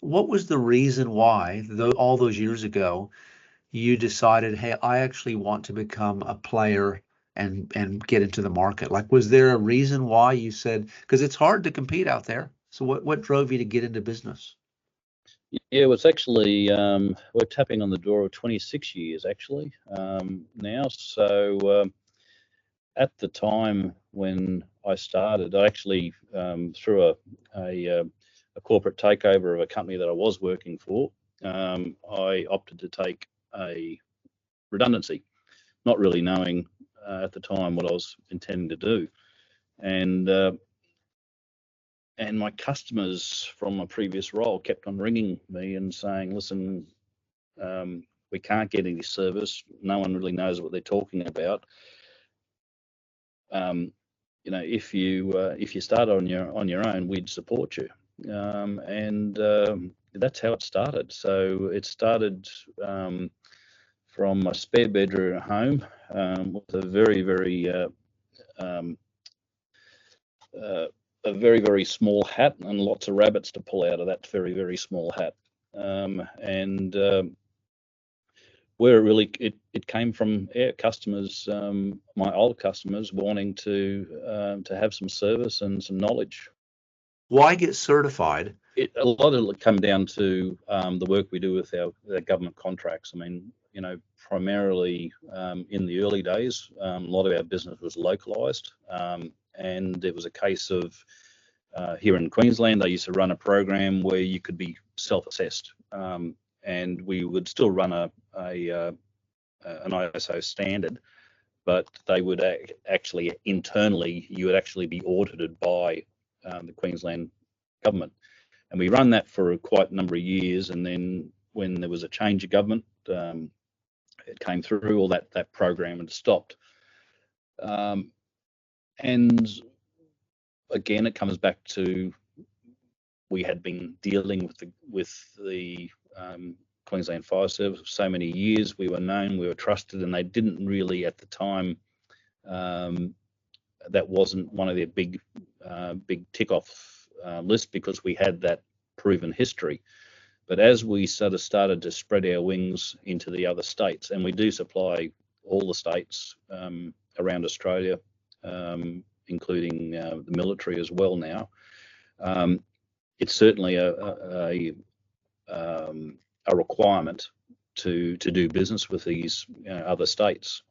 what was the reason why, all those years ago, you decided, hey, I actually want to become a player and get into the market? Like, was there a reason why you said, because it's hard to compete out there. So what drove you to get into business? Yeah, well, it's actually we're tapping on the door of 26 years actually now. So at the time when I started, I actually through a corporate takeover of a company that I was working for, I opted to take a redundancy, not really knowing at the time what I was intending to do, and my customers from my previous role kept on ringing me and saying, "Listen, we can't get any service. No one really knows what they're talking about. If you start on your own, we'd support you." And that's how it started. So it started from a spare bedroom at home with a very small hat and lots of rabbits to pull out of that very, very small hat. And where it came from customers, my old customers wanting to have some service and some knowledge. Why get certified? A lot of it come down to the work we do with our government contracts. I mean, primarily in the early days, a lot of our business was localized, and it was a case of here in Queensland, they used to run a program where you could be self-assessed, and we would still run an ISO standard, but they would actually internally, you would actually be audited by the Queensland government. And we run that for quite a number of years, and then when there was a change of government, it came through, all that program had stopped. And again, it comes back to we had been dealing with the Queensland Fire Service for so many years. We were known, we were trusted, and they didn't really at the time. That wasn't one of their big tick off list because we had that proven history. But as we sort of started to spread our wings into the other states, and we do supply all the states around Australia, including the military as well now, it's certainly a requirement to do business with these other states.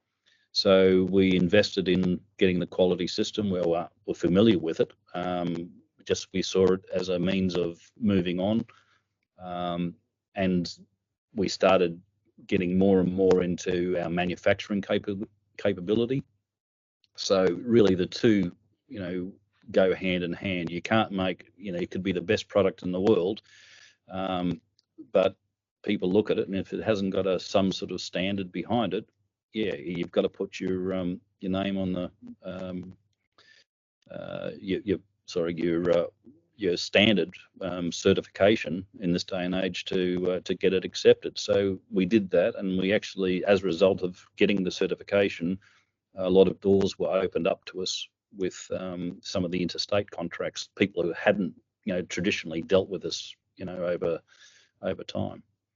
So we invested in getting the quality system. We're familiar with it. Just we saw it as a means of moving on, and we started getting more and more into our manufacturing capability. So really, the two, go hand in hand. You can't make, it could be the best product in the world, but people look at it, and if it hasn't got some sort of standard behind it, yeah, you've got to put your name on the your standard certification in this day and age to get it accepted. So we did that, and we actually, as a result of getting the certification, a lot of doors were opened up to us with some of the interstate contracts. People who hadn't traditionally dealt with us over time.